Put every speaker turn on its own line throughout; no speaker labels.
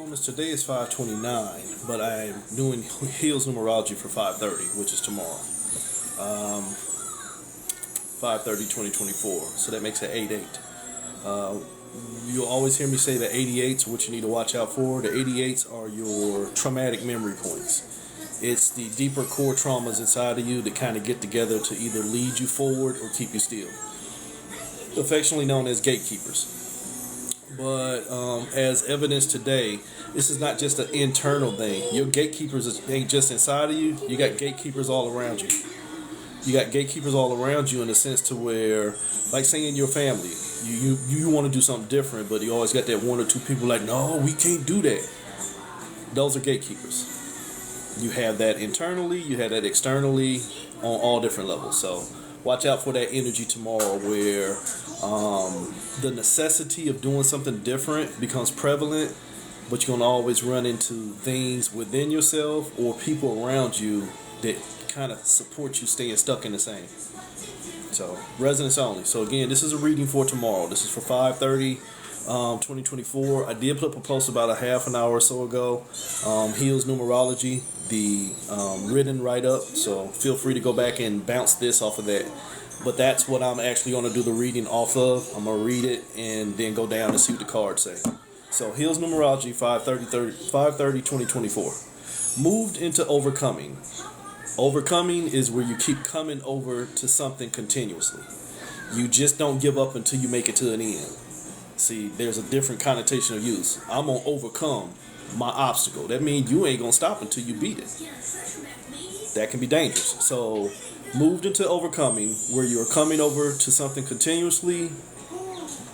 wellness. Today is 5:29, but I'm doing Heels Numerology for 5:30, which is tomorrow. 5/30/2024. So that makes it 8/8. You'll always hear me say the 88s, what you need to watch out for. The 88s are your traumatic memory points. It's the deeper core traumas inside of you that kind of get together to either lead you forward or keep you still. Affectionately known as gatekeepers. But as evidence today, this is not just an internal thing. Your gatekeepers ain't just inside of you. You got gatekeepers all around you. You got gatekeepers all around you in the sense to where, like saying in your family, you want to do something different, but you always got that one or two people like, no, we can't do that. Those are gatekeepers. You have that internally, you have that externally on all different levels. So watch out for that energy tomorrow where the necessity of doing something different becomes prevalent, but you're going to always run into things within yourself or people around you that kind of support you staying stuck in the same. So resonance only. So again, this is a reading for tomorrow. This is for 5:30. 2024. I did put up a post about a half an hour or so ago. Heels Numerology, the written write-up. So feel free to go back and bounce this off of that. But that's what I'm actually going to do the reading off of. I'm going to read it and then go down and see what the cards say. So Heels Numerology 5/30/2024. Moved into overcoming. Overcoming is where you keep coming over to something continuously. You just don't give up until you make it to an end. See, there's a different connotation of use. I'm going to overcome my obstacle. That means you ain't going to stop until you beat it. That can be dangerous. So, moved into overcoming, where you're coming over to something continuously,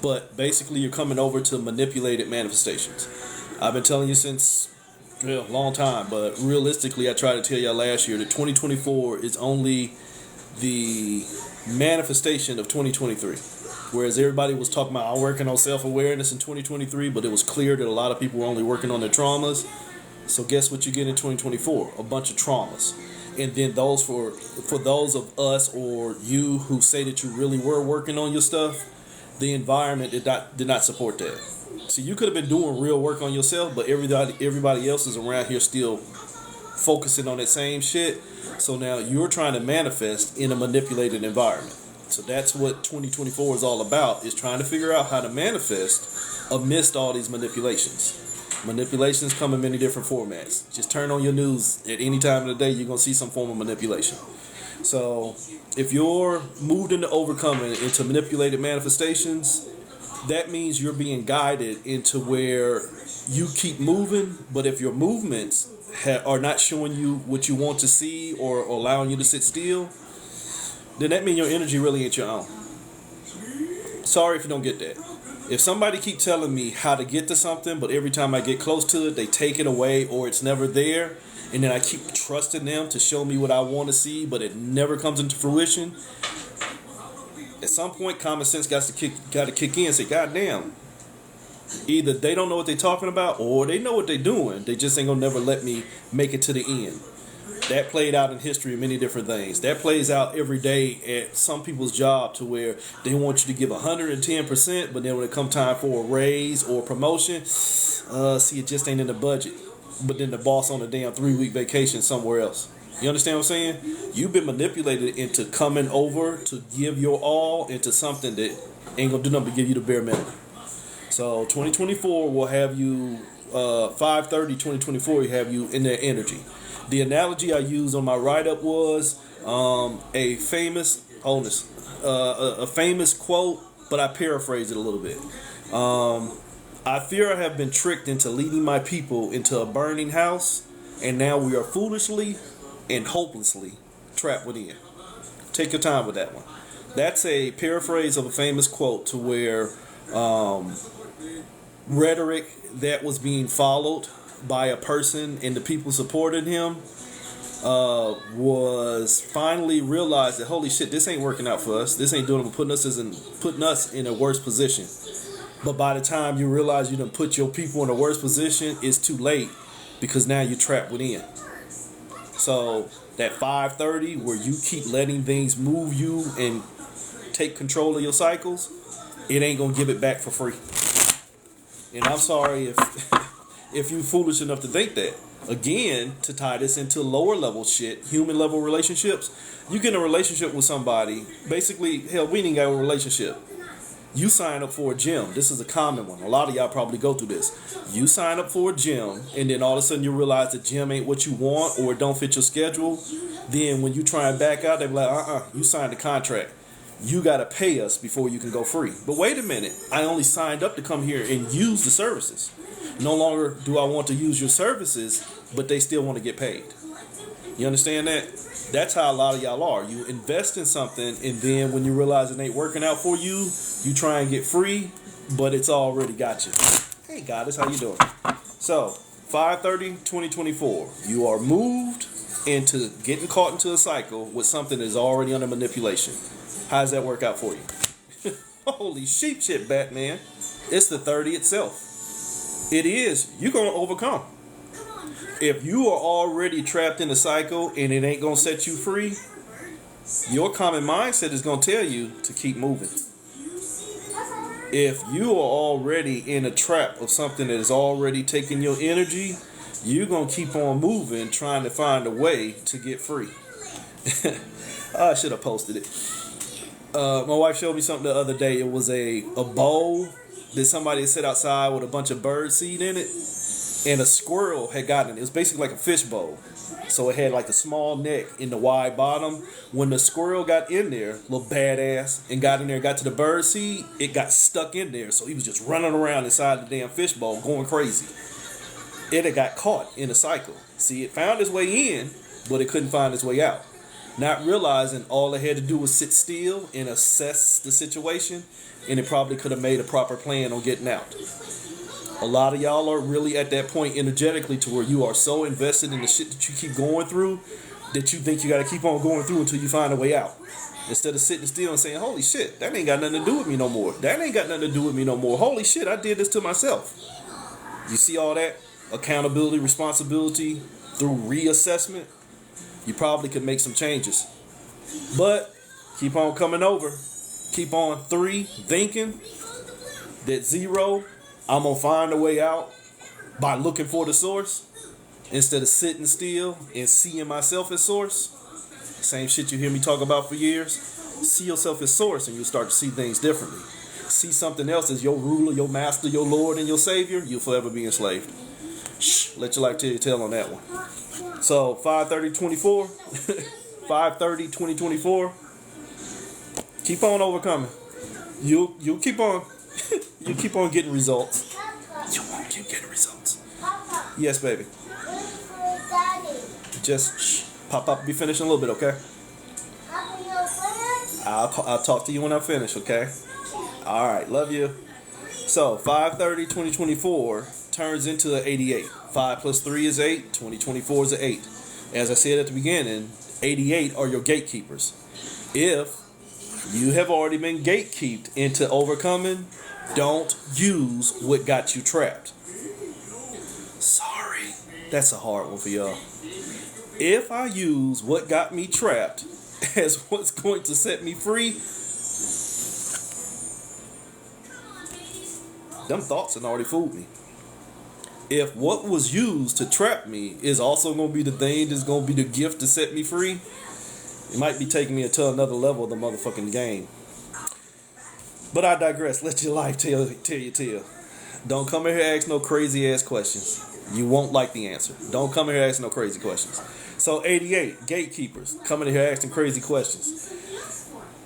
but basically you're coming over to manipulated manifestations. I've been telling you since a long time, but realistically, I tried to tell y'all last year that 2024 is only the manifestation of 2023. Whereas everybody was talking about, I'm working on self-awareness in 2023, but it was clear that a lot of people were only working on their traumas. So guess what you get in 2024? A bunch of traumas. And then those for those of us or you who say that you really were working on your stuff, the environment did not support that. So you could have been doing real work on yourself, but everybody else is around here still focusing on that same shit. So now you're trying to manifest in a manipulated environment. So that's what 2024 is all about, is trying to figure out how to manifest amidst all these manipulations. Manipulations come in many different formats. Just turn on your news at any time of the day, you're going to see some form of manipulation. So if you're moved into overcoming, into manipulated manifestations, that means you're being guided into where you keep moving, but if your movements are not showing you what you want to see or allowing you to sit still, then that means your energy really ain't your own. Sorry if you don't get that. If somebody keep telling me how to get to something, but every time I get close to it, they take it away or it's never there, and then I keep trusting them to show me what I want to see, but it never comes into fruition, at some point common sense got to kick in and say, God damn, either they don't know what they're talking about or they know what they're doing, they just ain't gonna never let me make it to the end. That played out in history, many different things. That plays out every day at some people's job to where they want you to give 110%, but then when it comes time for a raise or promotion, see, it just ain't in the budget. But then the boss on a damn 3-week vacation somewhere else. You understand what I'm saying? You've been manipulated into coming over to give your all into something that ain't gonna do nothing but give you the bare minimum. So 2024 will have you, 5/30/2024, you have you in that energy. The analogy I used on my write-up was a famous quote, but I paraphrased it a little bit. I fear I have been tricked into leading my people into a burning house, and now we are foolishly and hopelessly trapped within. Take your time with that one. That's a paraphrase of a famous quote to where rhetoric that was being followed by a person and the people supporting him was finally realized that, holy shit, this ain't working out for us. This ain't doing it, putting us in a worse position. But by the time you realize you done put your people in a worse position, it's too late because now you're trapped within. So that 5:30 where you keep letting things move you and take control of your cycles, it ain't gonna give it back for free. And I'm sorry if if you foolish enough to think that. Again, to tie this into lower level shit, human level relationships, you get in a relationship with somebody, basically, hell, we didn't got a relationship. You sign up for a gym. This is a common one. A lot of y'all probably go through this. You sign up for a gym, and then all of a sudden you realize the gym ain't what you want or it don't fit your schedule. Then when you try and back out, they be like, you signed the contract. You got to pay us before you can go free. But wait a minute. I only signed up to come here and use the services. No longer do I want to use your services, but they still want to get paid. You understand that? That's how a lot of y'all are. You invest in something, and then when you realize it ain't working out for you, you try and get free, but it's already got you. Hey, Goddess, how you doing? So, 5/30/2024, you are moved into getting caught into a cycle with something that's already under manipulation. How does that work out for you? Holy sheep shit, Batman. It's the 30 itself. It is. You're going to overcome. If you are already trapped in a cycle and it ain't going to set you free, your common mindset is going to tell you to keep moving. If you are already in a trap of something that is already taking your energy, you're going to keep on moving, trying to find a way to get free. I should have posted it. My wife showed me something the other day. It was a bowl that somebody had set outside with a bunch of bird seed in it, and a squirrel had gotten it. It was basically like a fish bowl. So it had like a small neck and the wide bottom. When the squirrel got in there, little badass, and got in there, got to the bird seed, it got stuck in there. So he was just running around inside the damn fish bowl, going crazy. It had got caught in a cycle. See, it found its way in, but it couldn't find its way out. Not realizing all it had to do was sit still and assess the situation, and it probably could have made a proper plan on getting out. A lot of y'all are really at that point energetically to where you are so invested in the shit that you keep going through that you think you got to keep on going through until you find a way out. Instead of sitting still and saying, holy shit, that ain't got nothing to do with me no more. That ain't got nothing to do with me no more. Holy shit, I did this to myself. You see all that? Accountability, responsibility through reassessment. You probably could make some changes. But keep on coming over. Keep on 3 thinking that 0, I'm going to find a way out by looking for the source instead of sitting still and seeing myself as source. Same shit you hear me talk about for years. See yourself as source and you'll start to see things differently. See something else as your ruler, your master, your Lord, and your Savior. You'll forever be enslaved. Shh, let your life tell you tell on that one. So 5/30/24, 5/30/2024. Keep on overcoming. You keep on you keep on getting results. You won't keep getting results. Yes, baby. Just shh, pop. Be finished in a little bit, okay? I'll talk to you when I'm finished, okay? All right, love you. So 5/30/2024 turns into an 88. 5 plus 3 is 8. 2024 is an 8. As I said at the beginning, 88 are your gatekeepers. If you have already been gatekeeped into overcoming, don't use what got you trapped. Sorry, that's a hard one for y'all. If I use what got me trapped as what's going to set me free, them thoughts had already fooled me. If what was used to trap me is also going to be the thing that's going to be the gift to set me free, it might be taking me to another level of the motherfucking game. But I digress. Let your life tell you. Don't come in here and ask no crazy ass questions. You won't like the answer. Don't come in here and ask no crazy questions. So 88, gatekeepers, coming in here asking crazy questions.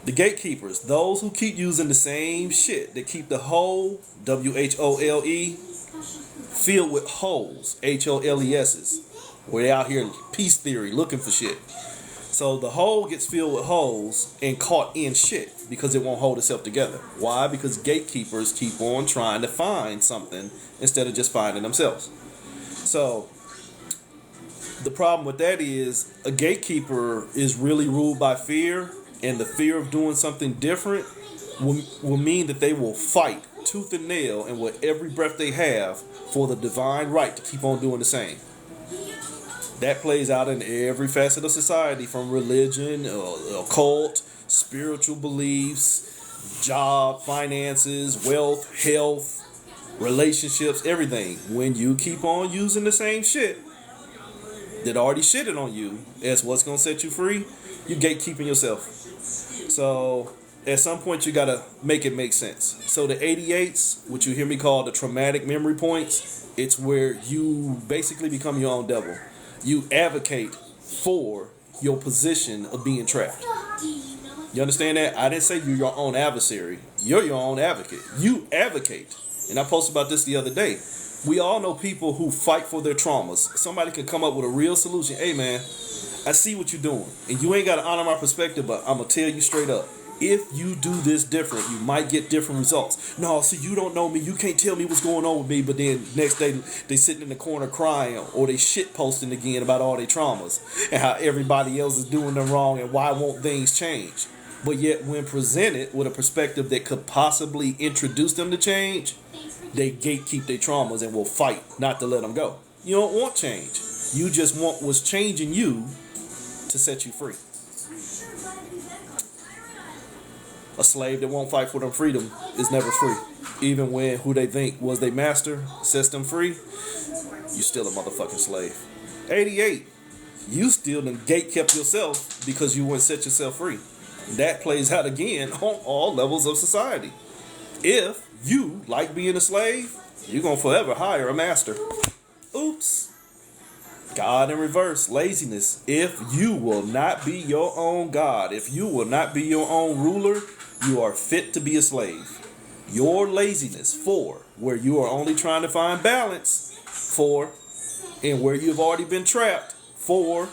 The gatekeepers, those who keep using the same shit, that keep the hole, WHOLE, filled with holes, HOLES's, where they out here peace theory looking for shit. So the hole gets filled with holes and caught in shit because it won't hold itself together. Why? Because gatekeepers keep on trying to find something instead of just finding themselves. So the problem with that is a gatekeeper is really ruled by fear, and the fear of doing something different will mean that they will fight tooth and nail and with every breath they have for the divine right to keep on doing the same. That plays out in every facet of society, from religion, occult, spiritual beliefs, job, finances, wealth, health, relationships, everything. When you keep on using the same shit that already shitted on you as what's going to set you free, you gatekeeping yourself. So at some point you got to make it make sense. So the 88s, which you hear me call the traumatic memory points, it's where you basically become your own devil. You advocate for your position of being trapped. You understand that? I didn't say you're your own adversary. You're your own advocate. You advocate. And I posted about this the other day. We all know people who fight for their traumas. Somebody can come up with a real solution. Hey, man, I see what you're doing. And you ain't got to honor my perspective, but I'm going to tell you straight up. If you do this different, you might get different results. No, see, you don't know me. You can't tell me what's going on with me. But then next day, they sitting in the corner crying, or they shit posting again about all their traumas and how everybody else is doing them wrong and why won't things change. But yet, when presented with a perspective that could possibly introduce them to change, they gatekeep their traumas and will fight not to let them go. You don't want change. You just want what's changing you to set you free. A slave that won't fight for their freedom is never free. Even when who they think was their master sets them free, you still a motherfucking slave. 88, you still done gatekept yourself because you wouldn't set yourself free. That plays out again on all levels of society. If you like being a slave, you're going to forever hire a master. Oops. God in reverse, laziness. If you will not be your own God, if you will not be your own ruler, you are fit to be a slave. Your laziness, 4, where you are only trying to find balance, 4, and where you've already been trapped, 4,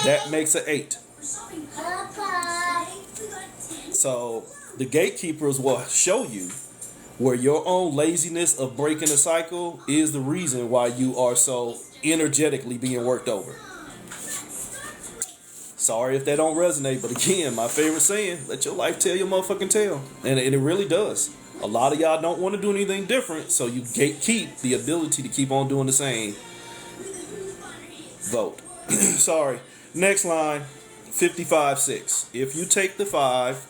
that makes an 8. So the gatekeepers will show you where your own laziness of breaking the cycle is the reason why you are so energetically being worked over. Sorry if that don't resonate, but again, my favorite saying, let your life tell your motherfucking tale. And it really does. A lot of y'all don't want to do anything different, so you gatekeep the ability to keep on doing the same. Vote. Sorry. Next line, 55-6. If you take the 5,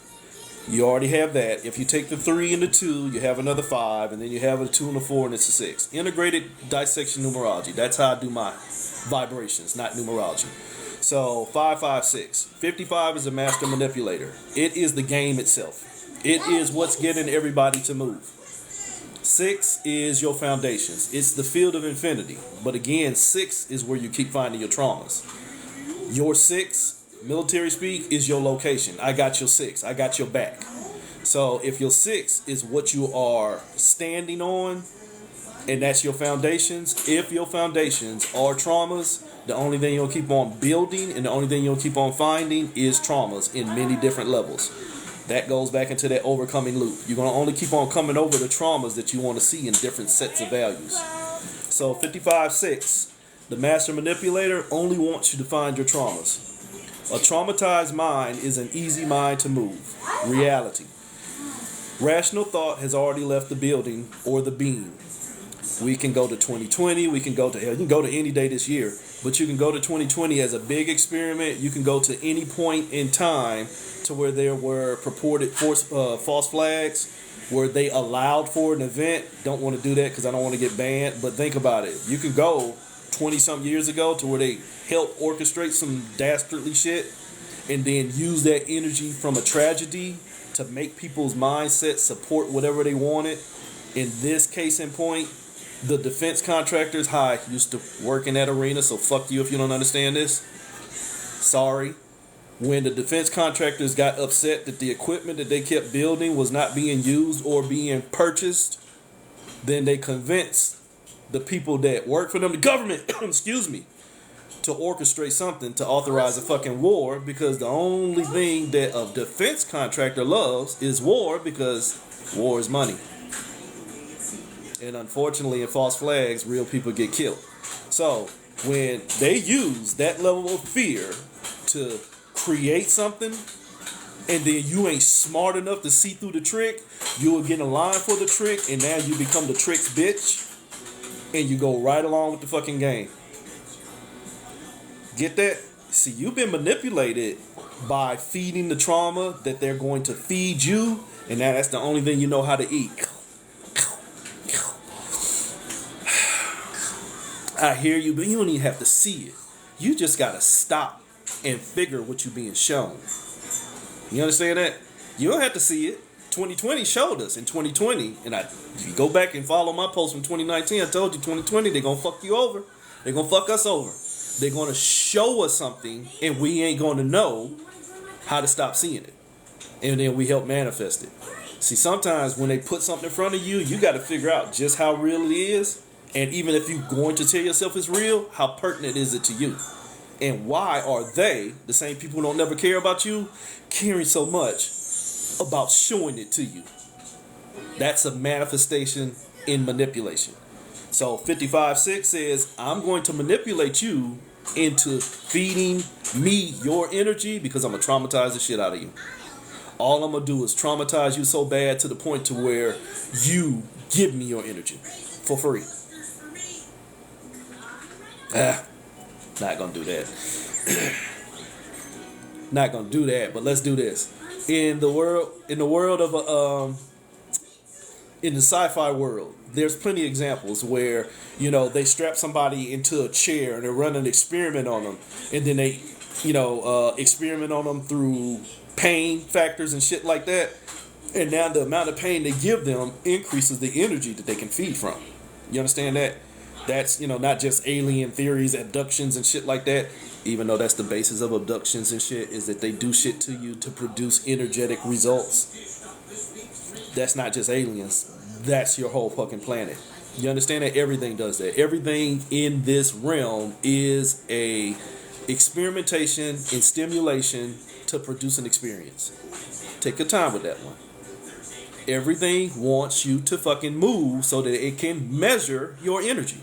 you already have that. If you take the 3 and the 2, you have another 5, and then you have a 2 and a 4, and it's a 6. Integrated dissection numerology. That's how I do my vibrations, not numerology. So 556. 55 is a master manipulator. It is the game itself. It is what's getting everybody to move. 6 is your foundations. It's the field of infinity. But again, 6 is where you keep finding your traumas. Your 6, military speak, is your location. I got your 6. I got your back. So if your 6 is what you are standing on, and that's your foundations, if your foundations are traumas, the only thing you'll keep on building and the only thing you'll keep on finding is traumas in many different levels. That goes back into that overcoming loop. You're going to only keep on coming over the traumas that you want to see in different sets of values. So 55-6, the master manipulator only wants you to find your traumas. A traumatized mind is an easy mind to move. Reality. Rational thought has already left the building or the beam. We can go to 2020. We can go to hell. You can go to any day this year, but you can go to 2020 as a big experiment. You can go to any point in time to where there were purported false flags, where they allowed for an event. Don't want to do that because I don't want to get banned. But think about it. You can go 20-something years ago to where they helped orchestrate some dastardly shit, and then use that energy from a tragedy to make people's mindset support whatever they wanted. In this case in point, the defense contractors, used to work in that arena, so fuck you if you don't understand this. Sorry. When the defense contractors got upset that the equipment that they kept building was not being used or being purchased, then they convinced the people that work for them, the government, excuse me, to orchestrate something to authorize a fucking war, because the only thing that a defense contractor loves is war, because war is money. And unfortunately, in false flags, real people get killed. So when they use that level of fear to create something, and then you ain't smart enough to see through the trick, you will get in line for the trick, and now you become the trick's bitch, and you go right along with the fucking game. Get that? See, you've been manipulated by feeding the trauma that they're going to feed you, and now that's the only thing you know how to eat. I hear you, but you don't even have to see it. You just gotta stop and figure what you're being shown. You understand that? You don't have to see it. 2020 showed us in 2020, and if you go back and follow my post from 2019, I told you 2020 they're gonna fuck you over. They're gonna fuck us over. They're gonna show us something, and we ain't gonna know how to stop seeing it, and then we help manifest it. See, sometimes when they put something in front of you, you got to figure out just how real it is, and even if you're going to tell yourself it's real, how pertinent is it to you, and why are they, the same people who don't never care about you, caring so much about showing it to you? That's a manifestation in manipulation. So 55-6 says, I'm going to manipulate you into feeding me your energy because I'm going to traumatize the shit out of you. All I'm going to do is traumatize you so bad to the point to where you give me your energy for free. Not going to do that. Not going to do that, but let's do this. In the world of in the sci-fi world, there's plenty of examples where, they strap somebody into a chair and they run an experiment on them, and then they, experiment on them through pain factors and shit like that, and now the amount of pain they give them increases the energy that they can feed from. You understand that? That's, not just alien theories, abductions and shit like that, even though that's the basis of abductions and shit, is that they do shit to you to produce energetic results. That's not just aliens. That's your whole fucking planet. You understand that? Everything does that. Everything in this realm is a experimentation and stimulation to produce an experience. Take your time with that one. Everything wants you to fucking move so that it can measure your energy.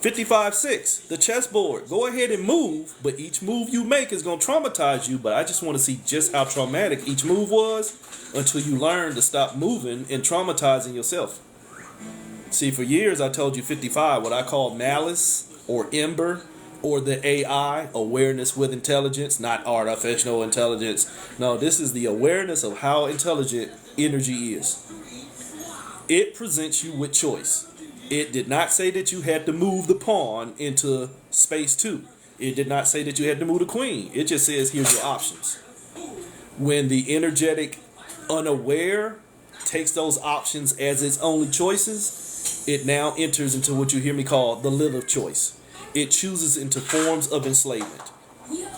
55-6, the chessboard. Go ahead and move, but each move you make is going to traumatize you, but I just want to see just how traumatic each move was until you learn to stop moving and traumatizing yourself. See, for years I told you 55, what I call malice or ember or the AI, awareness with intelligence, not artificial intelligence. No, this is the awareness of how intelligent energy is. It presents you with choice. It did not say that you had to move the pawn into space 2. It did not say that you had to move the queen. It just says, here's your options. When the energetic unaware takes those options as its only choices, it now enters into what you hear me call the Lilith choice. It chooses into forms of enslavement.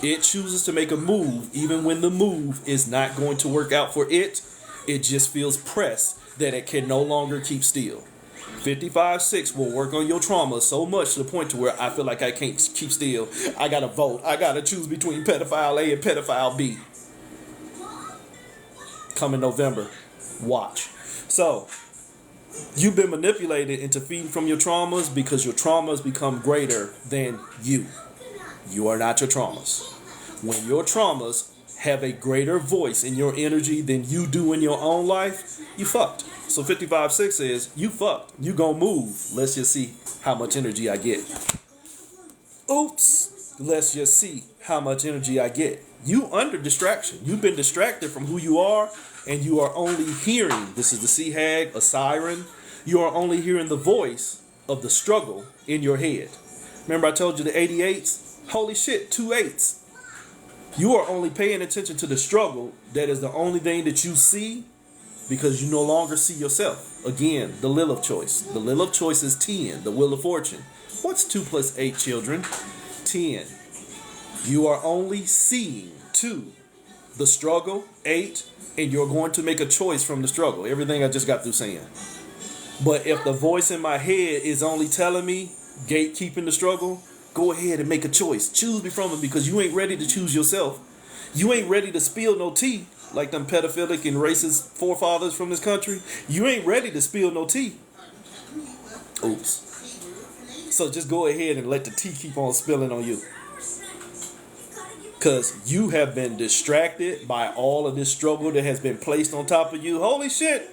It chooses to make a move even when the move is not going to work out for it. It just feels pressed that it can no longer keep still. 55-6 will work on your trauma so much to the point to where I feel like I can't keep still. I gotta vote. I gotta choose between pedophile A and pedophile B. Coming November. Watch. So, you've been manipulated into feeding from your traumas because your traumas become greater than you. You are not your traumas. When your traumas have a greater voice in your energy than you do in your own life, you fucked. So 55-6 says, you fucked. You gonna move. Let's just see how much energy I get. Oops. Let's just see how much energy I get. You under distraction. You've been distracted from who you are, and you are only hearing, this is the sea hag, a siren. You are only hearing the voice of the struggle in your head. Remember I told you the 88s? Holy shit, 2 8s. You are only paying attention to the struggle. That is the only thing that you see because you no longer see yourself. Again, the Lilith choice. The Lilith choice is 10, the wheel of fortune. What's 2 plus 8, children? 10. You are only seeing 2, the struggle, 8, and you're going to make a choice from the struggle. Everything I just got through saying. But if the voice in my head is only telling me gatekeeping the struggle, go ahead and make a choice. Choose me from it because you ain't ready to choose yourself. You ain't ready to spill no tea like them pedophilic and racist forefathers from this country. You ain't ready to spill no tea. Oops. So just go ahead and let the tea keep on spilling on you. Because you have been distracted by all of this struggle that has been placed on top of you. Holy shit.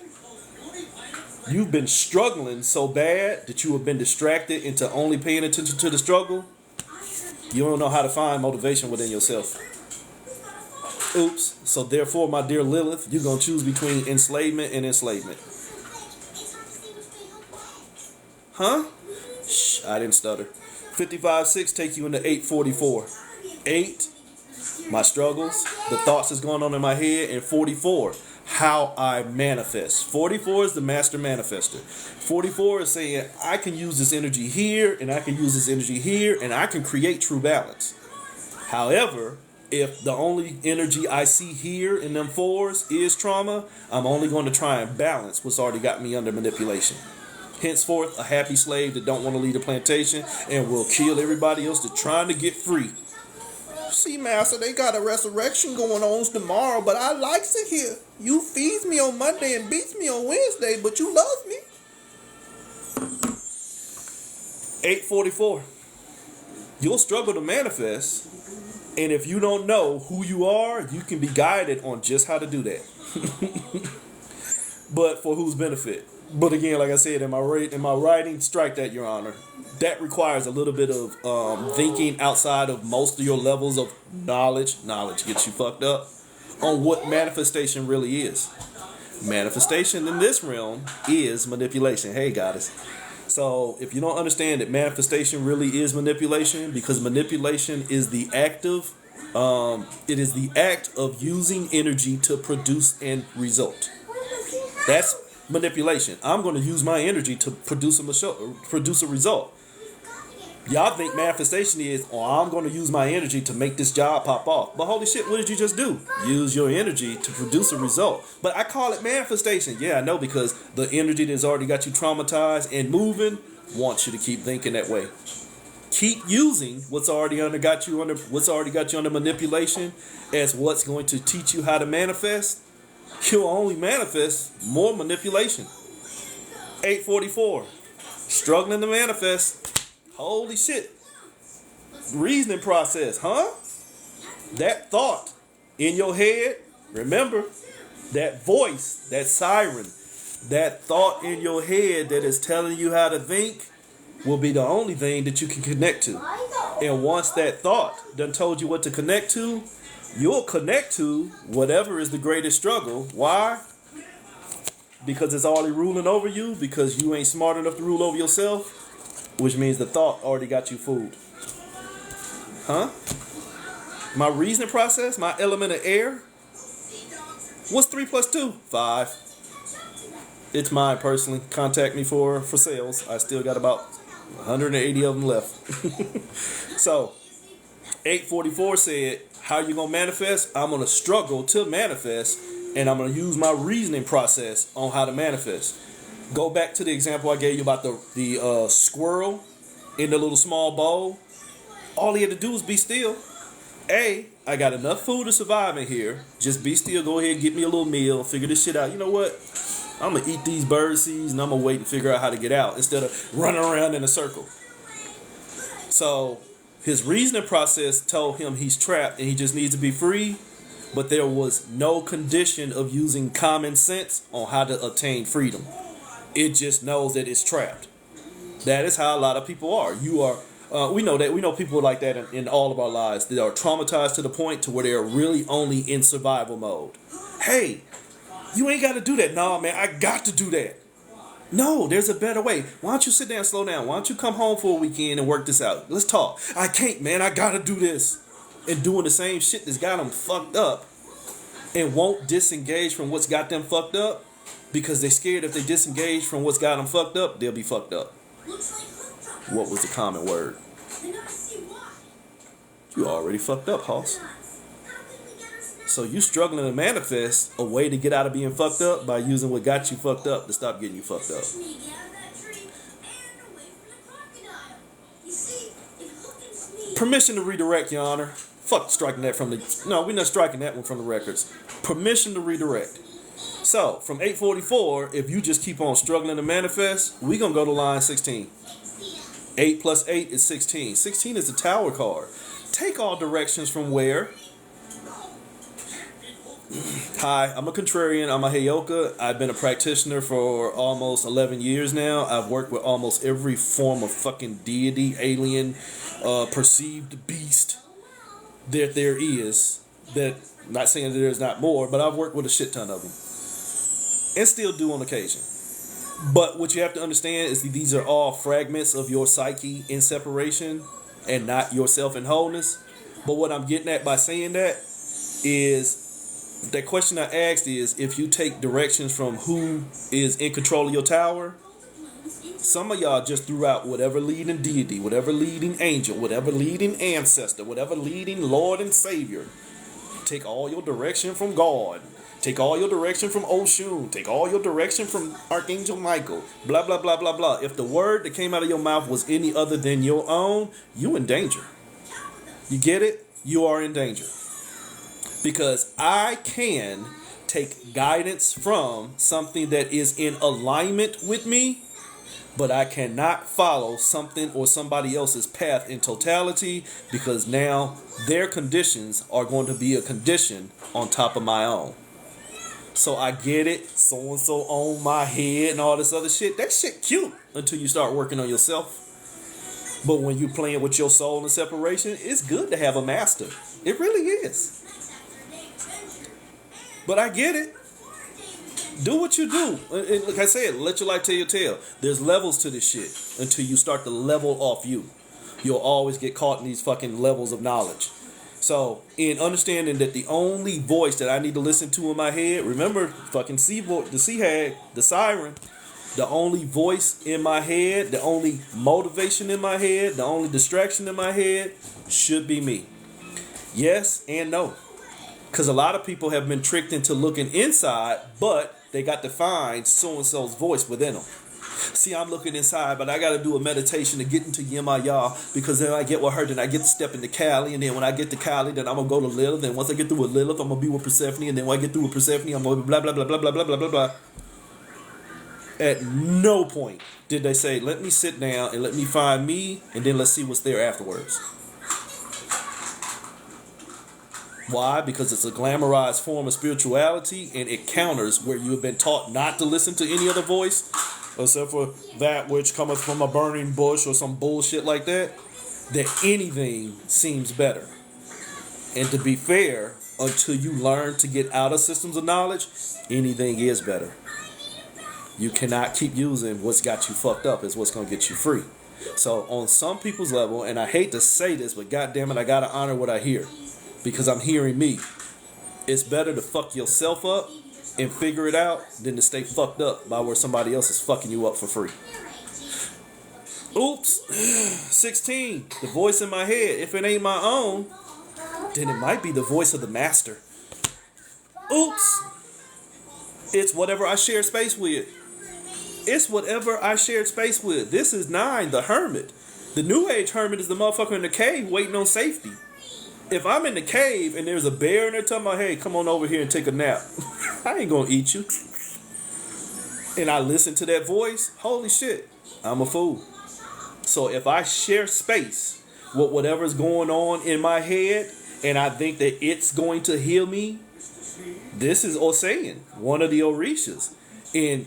You've been struggling so bad that you have been distracted into only paying attention to the struggle. You don't know how to find motivation within yourself. Oops. So therefore, my dear Lilith, you're going to choose between enslavement and enslavement. Huh? Shh. I didn't stutter. 55-6 take you into 844. 8, my struggles, the thoughts that's going on in my head, and 44, how I manifest. 44 is the master manifester. 44 is saying I can use this energy here and I can use this energy here and I can create true balance. However, if the only energy I see here in them 4s is trauma, I'm only going to try and balance what's already got me under manipulation. Henceforth, a happy slave that don't want to leave the plantation and will kill everybody else that's trying to get free. See, master, they got a resurrection going on tomorrow, but I likes it here. You feeds me on Monday and beats me on Wednesday, but you love me. 844. You'll struggle to manifest, and if you don't know who you are, you can be guided on just how to do that. But for whose benefit? But again, like I said, in my writing, strike that, Your Honor. That requires a little bit of thinking outside of most of your levels of knowledge. Knowledge gets you fucked up on what manifestation really is. Manifestation in this realm is manipulation. Hey, goddess. So if you don't understand that manifestation really is manipulation, because manipulation is the act of using energy to produce end result. That's manipulation. I'm going to use my energy to produce a result. Y'all think manifestation is, I'm going to use my energy to make this job pop off. But holy shit, what did you just do? Use your energy to produce a result. But I call it manifestation. Yeah, I know, because the energy that's already got you traumatized and moving wants you to keep thinking that way. Keep using what's already got you under manipulation as what's going to teach you how to manifest. You'll only manifest more manipulation. 844. Struggling to manifest. Holy shit. Reasoning process, huh? That thought in your head, remember, that voice, that siren, that thought in your head that is telling you how to think will be the only thing that you can connect to. And once that thought done told you what to connect to, you'll connect to whatever is the greatest struggle. Why? Because it's already ruling over you, because you ain't smart enough to rule over yourself, which means the thought already got you fooled. Huh? My reasoning process, my element of air, what's 3 plus 2? 5. It's mine personally. Contact me for sales. I still got about 180 of them left. So, 844 said, how you going to manifest? I'm going to struggle to manifest, and I'm going to use my reasoning process on how to manifest. Go back to the example I gave you about the squirrel in the little small bowl. All he had to do was be still. I got enough food to survive in here. Just be still. Go ahead and get me a little meal. Figure this shit out. You know what? I'm going to eat these bird seeds, and I'm going to wait and figure out how to get out instead of running around in a circle. So his reasoning process told him he's trapped and he just needs to be free. But there was no condition of using common sense on how to attain freedom. It just knows that it's trapped. That is how a lot of people are. We know that. We know people like that in all of our lives. They are traumatized to the point to where they're really only in survival mode. Hey, you ain't got to do that. No, man, I got to do that. No, there's a better way. Why don't you sit down, slow down? Why don't you come home for a weekend and work this out? Let's talk. I can't, man. I got to do this. And doing the same shit that's got them fucked up and won't disengage from what's got them fucked up. Because they're scared if they disengage from what's got them fucked up, they'll be fucked up. What was the common word? You already fucked up, Hoss. So you struggling to manifest a way to get out of being fucked up by using what got you fucked up to stop getting you fucked up. Permission to redirect, Your Honor. Fuck striking that from the... No, we're not striking that one from the records. Permission to redirect. So, from 844, if you just keep on struggling to manifest, we're going to go to line 16. 8 plus 8 is 16. 16 is the Tower card. Take all directions from where? Hi, I'm a contrarian. I'm a Heyoka. I've been a practitioner for almost 11 years now. I've worked with almost every form of fucking deity, alien, perceived beast that there is. That, not saying that there's not more, but I've worked with a shit ton of them. And still do on occasion. But what you have to understand is that these are all fragments of your psyche in separation and not yourself in wholeness. But what I'm getting at by saying that is that question I asked is, if you take directions from who is in control of your tower, some of y'all just threw out whatever leading deity, whatever leading angel, whatever leading ancestor, whatever leading Lord and Savior. Take all your direction from God. Take all your direction from Oshun. Take all your direction from Archangel Michael. Blah, blah, blah, blah, blah. If the word that came out of your mouth was any other than your own, you in danger. You get it? You are in danger. Because I can take guidance from something that is in alignment with me, but I cannot follow something or somebody else's path in totality, because now their conditions are going to be a condition on top of my own. So I get it, so-and-so on my head and all this other shit. That shit cute until you start working on yourself. But when you playing with your soul in separation, it's good to have a master. It really is. But I get it. Do what you do. And like I said, let your light tell your tale. There's levels to this shit until you start to level off you. You'll always get caught in these fucking levels of knowledge. So, in understanding that the only voice that I need to listen to in my head, remember, fucking the sea hag, the siren, the only voice in my head, the only motivation in my head, the only distraction in my head should be me. Yes and no. Because a lot of people have been tricked into looking inside, but they got to find so-and-so's voice within them. See, I'm looking inside, but I got to do a meditation to get into Yemaya, because then I get with her, then I get to step into Kali, and then when I get to Kali, then I'm going to go to Lilith, and once I get through with Lilith, I'm going to be with Persephone, and then when I get through with Persephone, I'm going to blah, blah, blah, blah, blah, blah, blah, blah, blah. At no point did they say, let me sit down and let me find me, and then let's see what's there afterwards. Why? Because it's a glamorized form of spirituality, and it counters where you have been taught not to listen to any other voice, except for that which cometh from a burning bush or some bullshit like that, that anything seems better. And to be fair, until you learn to get out of systems of knowledge, anything is better. You cannot keep using what's got you fucked up as what's going to get you free. So on some people's level, and I hate to say this, but goddammit, I got to honor what I hear, because I'm hearing me. It's better to fuck yourself up and figure it out than to stay fucked up by where somebody else is fucking you up for free. Oops. 16. The voice in my head. If it ain't my own, then it might be the voice of the master. Oops. It's whatever I share space with. It's whatever I shared space with. This is 9, the hermit. The new age hermit is the motherfucker in the cave waiting on safety. If I'm in the cave and there's a bear in there telling me, hey, come on over here and take a nap, I ain't gonna eat you. And I listen to that voice, holy shit, I'm a fool. So if I share space with whatever's going on in my head and I think that it's going to heal me, this is Osayan, one of the Orishas. And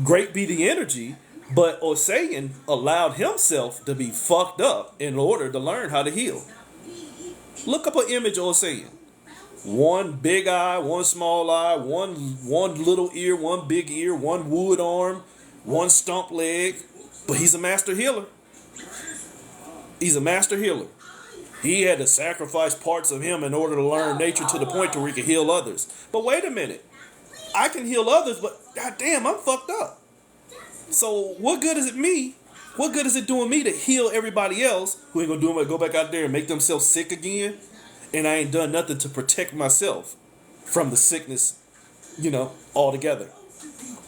great be the energy, but Osayan allowed himself to be fucked up in order to learn how to heal. Look up an image of Osayan. One big eye, one small eye, one little ear, one big ear, one wood arm, one stump leg. But he's a master healer. He's a master healer. He had to sacrifice parts of him in order to learn nature to the point to where he could heal others. But wait a minute. I can heal others, but goddamn, I'm fucked up. So what good is it me? What good is it doing me to heal everybody else who ain't gonna do it but go back out there and make themselves sick again? And I ain't done nothing to protect myself from the sickness, altogether.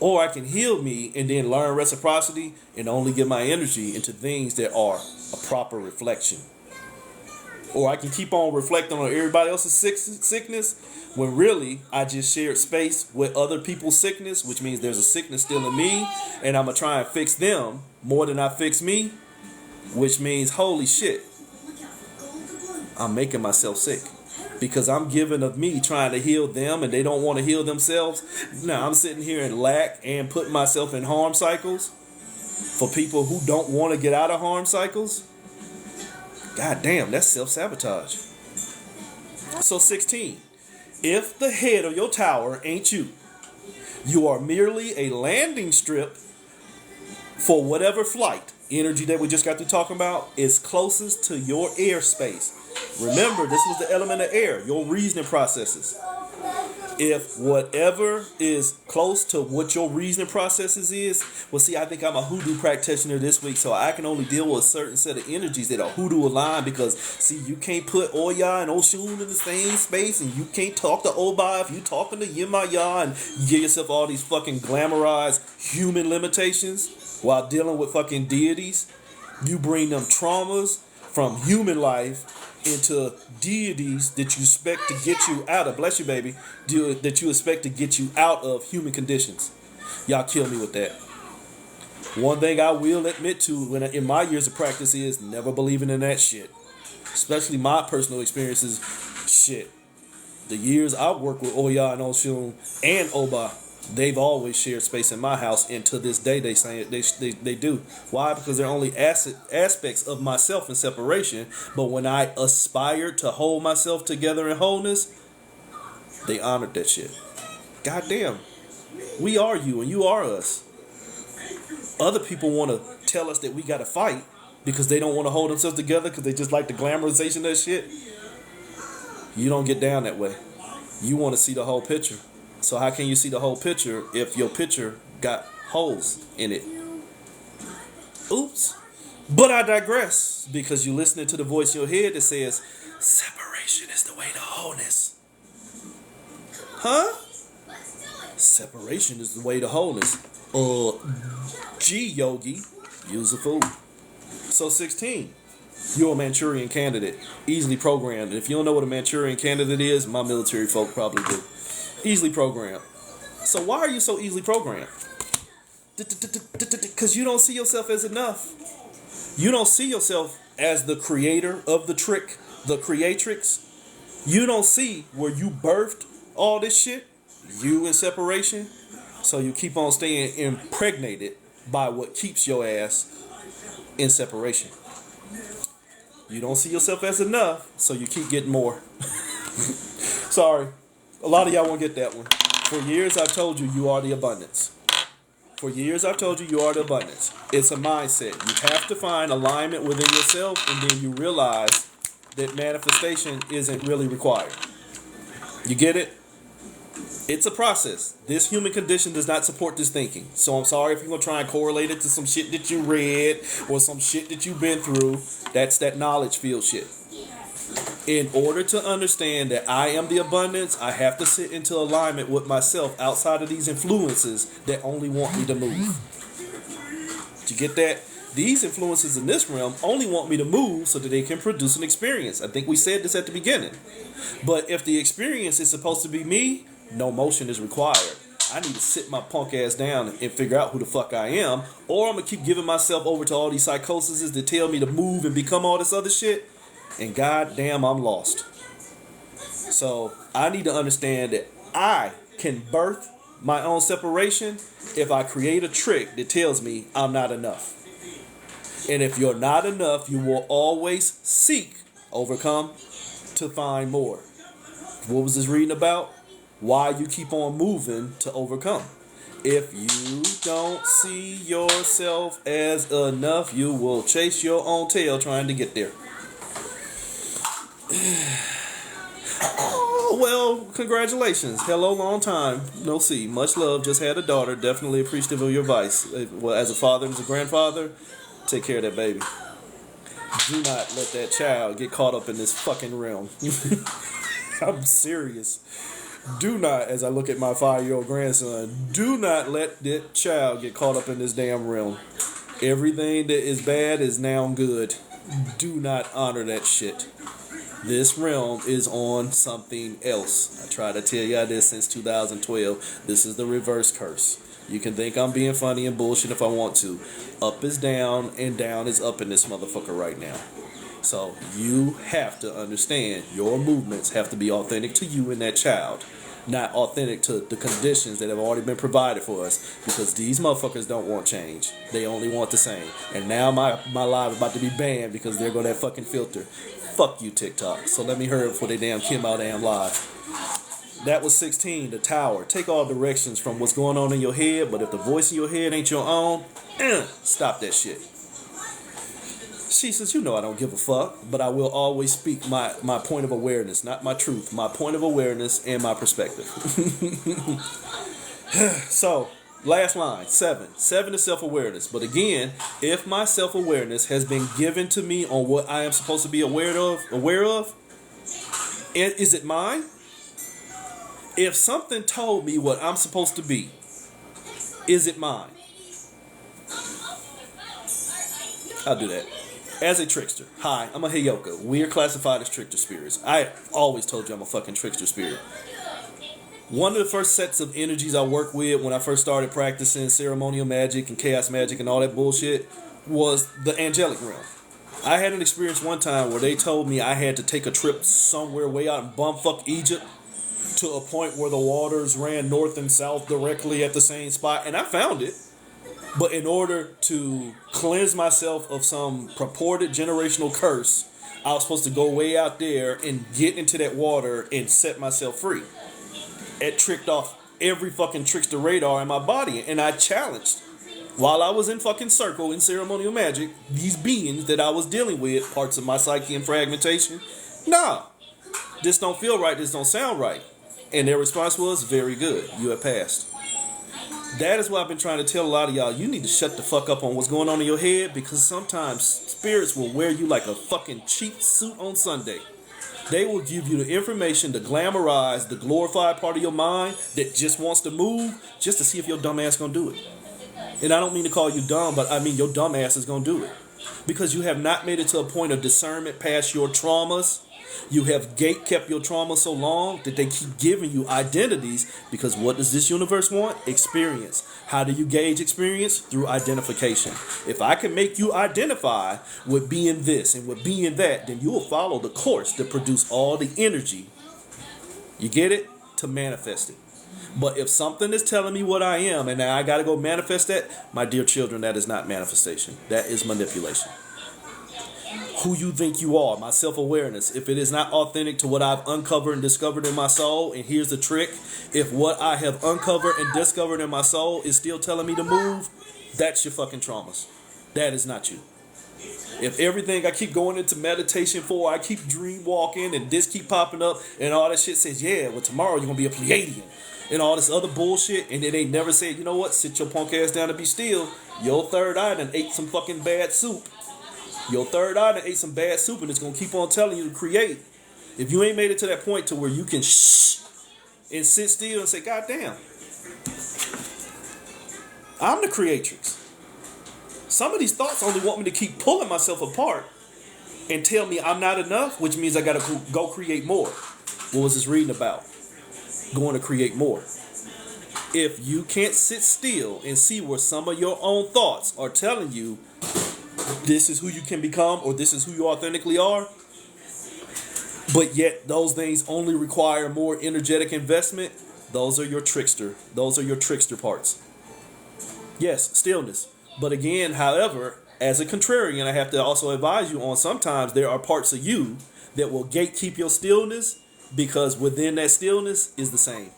Or I can heal me and then learn reciprocity and only give my energy into things that are a proper reflection. Or I can keep on reflecting on everybody else's sickness when really I just shared space with other people's sickness, which means there's a sickness still in me, and I'm going to try and fix them more than I fix me, which means, holy shit, I'm making myself sick. Because I'm giving of me trying to heal them and they don't want to heal themselves. Now I'm sitting here in lack and putting myself in harm cycles for people who don't want to get out of harm cycles. God damn, that's self-sabotage. So 16. If the head of your tower ain't you, you are merely a landing strip for whatever flight energy that we just got through talking about is closest to your airspace. Remember, this was the element of air, your reasoning processes. If whatever is close to what your reasoning processes is, well, see, I think I'm a hoodoo practitioner this week, so I can only deal with a certain set of energies that are hoodoo aligned because, see, you can't put Oya and Oshun in the same space, and you can't talk to Oba if you talking to Yemaya, and you give yourself all these fucking glamorized human limitations while dealing with fucking deities. You bring them traumas from human life into deities that you expect to get you out of, bless you baby, that you expect to get you out of human conditions. Y'all kill me with that. One thing I will admit to in my years of practice is never believing in that shit. Especially my personal experiences, shit. The years I've worked with Oya and Oshun and Oba, they've always shared space in my house, and to this day they say they do. Why? Because they're only aspects of myself in separation. But when I aspired to hold myself together in wholeness, they honored that shit. Goddamn, we are you and you are us. Other people want to tell us that we got to fight because they don't want to hold themselves together because they just like the glamorization of that shit. You don't get down that way. You want to see the whole picture. So how can you see the whole picture if your picture got holes in it? Oops. But I digress, because you're listening to the voice in your head that says, separation is the way to wholeness. Huh? Separation is the way to wholeness. Yogi, use a fool. So 16. You're a Manchurian candidate, easily programmed. And if you don't know what a Manchurian candidate is, my military folk probably do. Easily programmed. So why are you so easily programmed? Because you don't see yourself as enough. You don't see yourself as the creator of the trick, the creatrix. You don't see where you birthed all this shit, you in separation. So you keep on staying impregnated by what keeps your ass in separation. You don't see yourself as enough, so you keep getting more. Sorry. A lot of y'all won't get that one. For years, I've told you, you are the abundance. For years, I've told you, you are the abundance. It's a mindset. You have to find alignment within yourself, and then you realize that manifestation isn't really required. You get it? It's a process. This human condition does not support this thinking. So I'm sorry if you're going to try and correlate it to some shit that you read or some shit that you've been through. That's that knowledge field shit. In order to understand that I am the abundance, I have to sit into alignment with myself outside of these influences that only want me to move. Did you get that? These influences in this realm only want me to move so that they can produce an experience. I think we said this at the beginning. But if the experience is supposed to be me, no motion is required. I need to sit my punk ass down and figure out who the fuck I am, or I'm going to keep giving myself over to all these psychoses that tell me to move and become all this other shit. And goddamn, I'm lost. So I need to understand that I can birth my own separation if I create a trick that tells me I'm not enough. And if you're not enough, you will always seek, overcome, to find more. What was this reading about? Why you keep on moving to overcome. If you don't see yourself as enough, you will chase your own tail trying to get there. Oh, well, congratulations. Hello, long time. No see. Much love. Just had a daughter. Definitely appreciative of your advice. Well, as a father and as a grandfather, take care of that baby. Do not let that child get caught up in this fucking realm. I'm serious. Do not, as I look at my 5-year-old grandson, do not let that child get caught up in this damn realm. Everything that is bad is now good. Do not honor that shit. This realm is on something else. I try to tell y'all this since 2012. This is the reverse curse. You can think I'm being funny and bullshit if I want to. Up is down and down is up in this motherfucker right now. So you have to understand your movements have to be authentic to you and that child. Not authentic to the conditions that have already been provided for us. Because these motherfuckers don't want change. They only want the same. And now my live is about to be banned because there go that fucking filter. Fuck you, TikTok. So let me hurry up before they damn kill my damn live. That was 16, the tower. Take all directions from what's going on in your head, but if the voice in your head ain't your own, stop that shit. She says, you know I don't give a fuck, but I will always speak my point of awareness, not my truth, my point of awareness and my perspective. So, last line, 7. 7 is self-awareness. But again, if my self-awareness has been given to me on what I am supposed to be aware of, is it mine? If something told me what I'm supposed to be, is it mine? I'll do that. As a trickster. Hi, I'm a Heyoka. We're classified as trickster spirits. I always told you I'm a fucking trickster spirit. One of the first sets of energies I worked with when I first started practicing ceremonial magic and chaos magic and all that bullshit was the angelic realm. I had an experience one time where they told me I had to take a trip somewhere way out in bumfuck Egypt to a point where the waters ran north and south directly at the same spot, and I found it. But in order to cleanse myself of some purported generational curse, I was supposed to go way out there and get into that water and set myself free. It tricked off every fucking trickster radar in my body, and I challenged, while I was in fucking circle in ceremonial magic, these beings that I was dealing with, parts of my psyche and fragmentation. Nah, this don't feel right, this don't sound right. And their response was, very good, you have passed. That is what I've been trying to tell a lot of y'all. You need to shut the fuck up on what's going on in your head, because sometimes spirits will wear you like a fucking cheap suit on Sunday. They will give you the information to glamorize the glorified part of your mind that just wants to move just to see if your dumb ass gonna do it. And I don't mean to call you dumb, but I mean your dumb ass is gonna do it. Because you have not made it to a point of discernment past your traumas. You have gate-kept your trauma so long that they keep giving you identities, because what does this universe want? Experience. How do you gauge experience? Through identification. If I can make you identify with being this and with being that, then you will follow the course to produce all the energy. You get it? To manifest it. But if something is telling me what I am and now I got to go manifest that, my dear children, that is not manifestation. That is manipulation. Who you think you are, my self-awareness, if it is not authentic to what I've uncovered and discovered in my soul, and here's the trick, if what I have uncovered and discovered in my soul is still telling me to move, that's your fucking traumas. That is not you. If everything I keep going into meditation for, I keep dream walking and this keep popping up and all that shit says, yeah, well tomorrow you're going to be a Pleiadian and all this other bullshit, and then they never said, you know what, sit your punk ass down and be still. Your third eye done ate some fucking bad soup. Your third eye done ate some bad soup, and it's going to keep on telling you to create. If you ain't made it to that point to where you can shh and sit still and say, God damn, I'm the creatrix. Some of these thoughts only want me to keep pulling myself apart and tell me I'm not enough, which means I got to go create more. What was this reading about? Going to create more. If you can't sit still and see where some of your own thoughts are telling you this is who you can become, or this is who you authentically are, but yet those things only require more energetic investment, those are your trickster. Those are your trickster parts. Yes, stillness. But again, however, as a contrarian, I have to also advise you on sometimes there are parts of you that will gatekeep your stillness, because within that stillness is the same.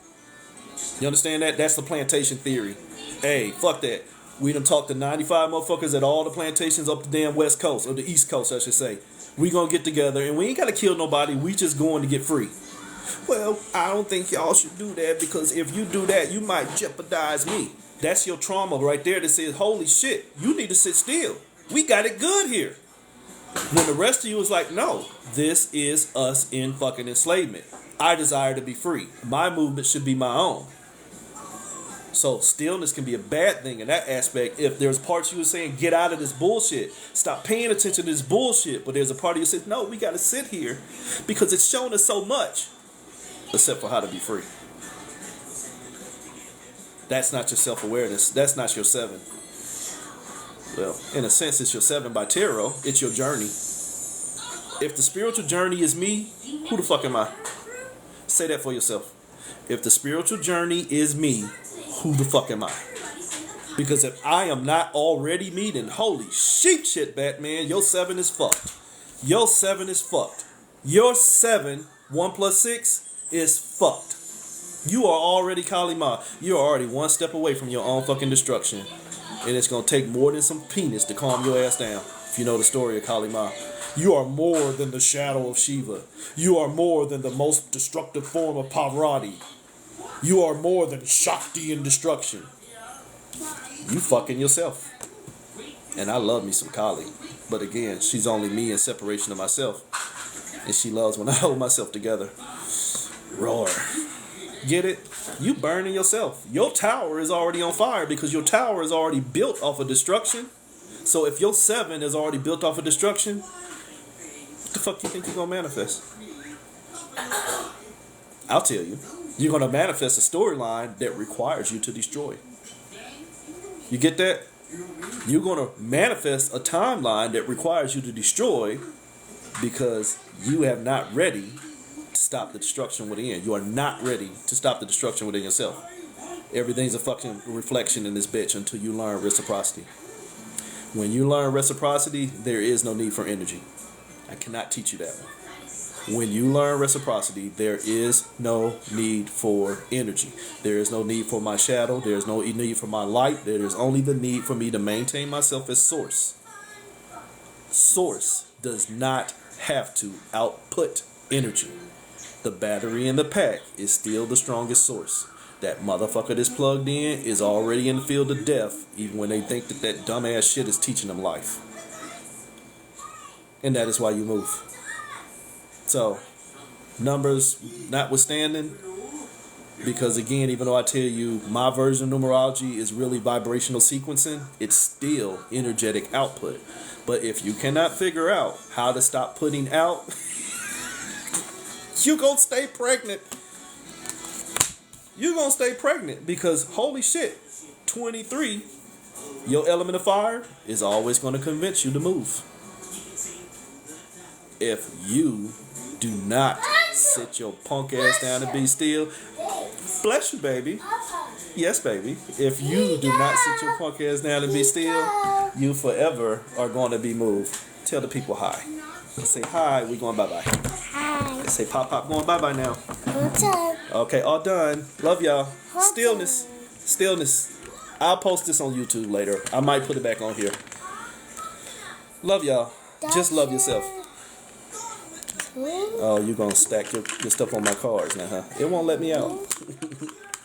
You understand that? That's the plantation theory. Hey, fuck that. We done talked to 95 motherfuckers at all the plantations up the damn West Coast, or the East Coast, I should say. We gonna get together, and we ain't gotta kill nobody. We just going to get free. Well, I don't think y'all should do that, because if you do that, you might jeopardize me. That's your trauma right there that says, holy shit, you need to sit still. We got it good here. When the rest of you is like, no, this is us in fucking enslavement. I desire to be free. My movement should be my own. So stillness can be a bad thing in that aspect. If there's parts you are saying, get out of this bullshit, stop paying attention to this bullshit, but there's a part of you that says, no, we got to sit here because it's shown us so much, except for how to be free. That's not your self-awareness. That's not your 7. Well, in a sense, it's your 7 by tarot. It's your journey. If the spiritual journey is me, who the fuck am I? Say that for yourself. If the spiritual journey is me, who the fuck am I? Because if I am not already me, then holy shit, Batman, your 7 is fucked. Your 7 is fucked. Your 7, 1 + 6, is fucked. You are already Kali Ma. You are already one step away from your own fucking destruction. And it's going to take more than some penis to calm your ass down. If you know the story of Kali Ma. You are more than the shadow of Shiva. You are more than the most destructive form of Pavarotti. You are more than Shakti and destruction. You fucking yourself. And I love me some Kali. But again, she's only me in separation of myself. And she loves when I hold myself together. Roar. Get it? You burning yourself. Your tower is already on fire because your tower is already built off of destruction. So if your 7 is already built off of destruction, what the fuck you think you're going to manifest? I'll tell you. You're going to manifest a storyline that requires you to destroy. You get that? You're going to manifest a timeline that requires you to destroy because you have not ready to stop the destruction within. You are not ready to stop the destruction within yourself. Everything's a fucking reflection in this bitch until you learn reciprocity. When you learn reciprocity, there is no need for energy. I cannot teach you that one. When you learn reciprocity, there is no need for energy. There is no need for my shadow. There is no need for my light. There is only the need for me to maintain myself as source. Source does not have to output energy. The battery in the pack is still the strongest source. That motherfucker that's plugged in is already in the field of death, even when they think that that dumbass shit is teaching them life. And that is why you move. So, numbers notwithstanding, because again, even though I tell you my version of numerology is really vibrational sequencing, it's still energetic output. But if you cannot figure out how to stop putting out, you're going to stay pregnant. You're going to stay pregnant because, holy shit, 23, your element of fire is always going to convince you to move. If you do not sit your punk ass down and be still, bless you, baby. Yes, baby. If you do not sit your punk ass down and be still, you forever are going to be moved. Tell the people hi. Say hi, we going bye-bye. Hi. Say pop going bye-bye now. Okay. Okay, all done. Love y'all. Stillness. Stillness. I'll post this on YouTube later. I might put it back on here. Love y'all. Just love yourself. Oh, you're going to stack your stuff on my cards now, huh? It won't let me out.